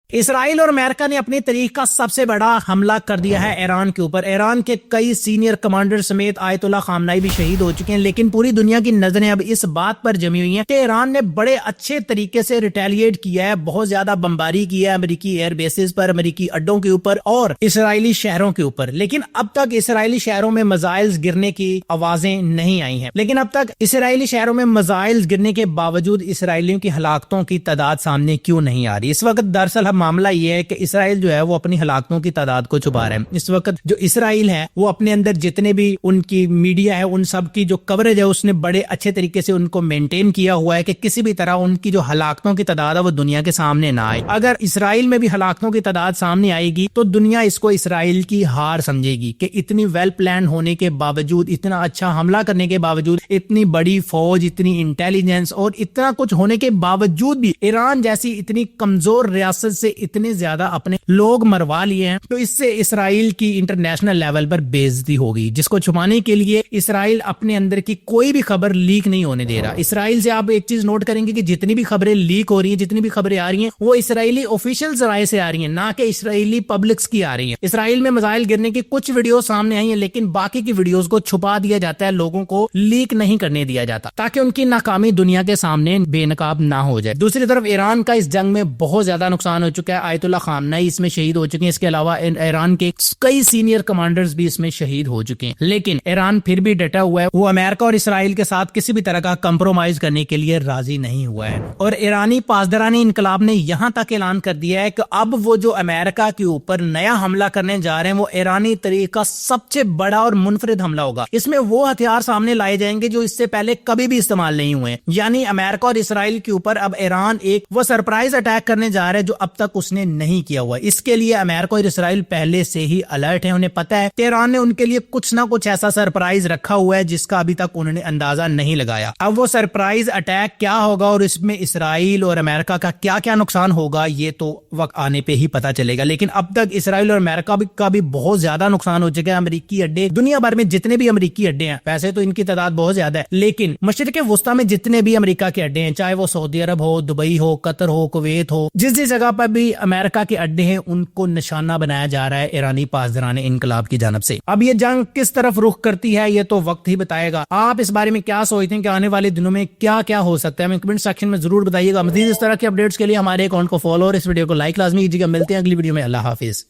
اسرائیل اور امریکہ نے اپنی تاریخ کا سب سے بڑا حملہ کر دیا ہے ایران کے اوپر۔ ایران کے کئی سینئر کمانڈر سمیت آیت اللہ خامنائی بھی شہید ہو چکے ہیں، لیکن پوری دنیا کی نظریں اب اس بات پر جمی ہوئی ہیں کہ ایران نے بڑے اچھے طریقے سے ریٹیلیٹ کیا ہے، بہت زیادہ بمباری کی ہے امریکی ایئر بیسز پر، امریکی اڈوں کے اوپر اور اسرائیلی شہروں کے اوپر۔ لیکن اب تک اسرائیلی شہروں میں میزائلز گرنے کی آوازیں نہیں آئی ہیں، لیکن اب تک اسرائیلی شہروں میں میزائلز گرنے کے باوجود اسرائیلیوں کی ہلاکتوں کی تعداد سامنے کیوں نہیں آ رہی؟ اس وقت دراصل معاملہ یہ ہے کہ اسرائیل جو ہے وہ اپنی ہلاکتوں کی تعداد کو چھپا رہا ہے۔ اس وقت جو اسرائیل ہے وہ اپنے اندر جتنے بھی ان کی میڈیا ہے ان سب کی جو کوریج ہے اس نے بڑے اچھے طریقے سے ان کو مینٹین کیا ہوا ہے کہ کسی بھی طرح ان کی جو ہلاکتوں کی تعداد ہے وہ دنیا کے سامنے نہ آئے۔ اگر اسرائیل میں بھی ہلاکتوں کی تعداد سامنے آئے گی تو دنیا اس کو اسرائیل کی ہار سمجھے گی کہ اتنی ویل پلان ہونے کے باوجود، اتنا اچھا حملہ کرنے کے باوجود، اتنی بڑی فوج، اتنی انٹیلیجنس اور اتنا کچھ ہونے کے باوجود بھی ایران جیسی اتنی کمزور ریاست سے اتنے زیادہ اپنے لوگ مروا لیے ہیں، تو اس سے اسرائیل کی انٹرنیشنل لیول پر بے عزتی ہوگی، جس کو چھپانے کے لیے اسرائیل اپنے اندر کی کوئی بھی خبر لیک نہیں ہونے دے رہا۔ اسرائیل سے آپ ایک چیز نوٹ کریں گے کہ جتنی بھی خبریں لیک ہو رہی ہیں، جتنی بھی خبریں آ رہی ہیں وہ اسرائیلی آفیشیل ذرائع سے آ رہی ہیں، نہ کہ اسرائیلی پبلکس کی آ رہی ہیں۔ اسرائیل میں میزائل گرنے کی کچھ ویڈیوز سامنے آئی ہیں، لیکن باقی کی ویڈیوز کو چھپا دیا جاتا ہے، لوگوں کو لیک نہیں کرنے دیا جاتا تاکہ ان کی ناکامی دنیا کے سامنے بے نقاب نہ ہو جائے۔ دوسری طرف ایران کا اس جنگ میں بہت زیادہ نقصان ہو چکا ہے، آیت اللہ خامنائی اس میں شہید ہو چکے ہیں، اس کے علاوہ ایران کے کئی سینئر کمانڈرز بھی اس میں شہید ہو چکے ہیں، لیکن ایران پھر بھی ڈٹا ہوا ہے، وہ امریکہ اور اسرائیل کے ساتھ کسی بھی طرح کا کمپرومائز کرنے کے لیے راضی نہیں ہوا ہے۔ اور ایرانی پاسداران انقلاب نے یہاں تک اعلان کر دیا ہے کہ اب وہ جو امریکہ کے اوپر نیا حملہ کرنے جا رہے ہیں وہ ایرانی طریقے کا سب سے بڑا اور منفرد حملہ ہوگا۔ اس میں وہ ہتھیار سامنے لائے جائیں گے جو اس سے پہلے کبھی بھی استعمال نہیں ہوئے، یعنی امریکہ اور اسرائیل کے اوپر اب ایران ایک وہ سرپرائز اٹیک کرنے جا رہا ہے جو اب تک اس نے نہیں کیا ہوا۔ اس کے لیے امریکہ اور اسرائیل پہلے سے ہی الرٹ ہیں، انہیں پتا ہے ایران نے ان کے لیے کچھ نہ کچھ ایسا سرپرائز رکھا ہوا ہے جس کا ابھی تک انہوں نے اندازہ نہیں لگایا۔ اب وہ سرپرائز اٹیک کیا ہوگا اور اس میں اسرائیل اور امریکہ کا کیا کیا نقصان ہوگا یہ تو وقت آنے پہ ہی پتا چلے گا، لیکن اب تک اسرائیل اور امریکہ کا بھی بہت زیادہ نقصان ہو چکا ہے۔ امریکی اڈے دنیا بھر میں جتنے بھی امریکی اڈے ہیں، ویسے تو ان کی تعداد بہت زیادہ ہے، لیکن مشرق وسطیٰ میں جتنے بھی امریکہ کے اڈے ہیں، چاہے وہ سعودی عرب ہو، دبئی ہو، قطر ہو، کویت ہو، جس جگہ پر بھی امریکہ کے اڈے ہیں ان کو نشانہ بنایا جا رہا ہے ایرانی پاسداران انقلاب کی جانب سے۔ اب یہ جنگ کس طرف رخ کرتی ہے یہ تو وقت ہی بتائے گا۔ آپ اس بارے میں کیا سوچتے ہیں کہ آنے والے دنوں میں کیا کیا ہو سکتا ہے؟ ہمیں کمنٹ سیکشن میں ضرور بتائیے گا۔ مزید اس طرح کے اپڈیٹس کے لیے ہمارے اکاؤنٹ کو فالو اور اس ویڈیو کو لائک لازمی کیجیے گا۔ ملتے ہیں اگلی ویڈیو میں۔ اللہ حافظ۔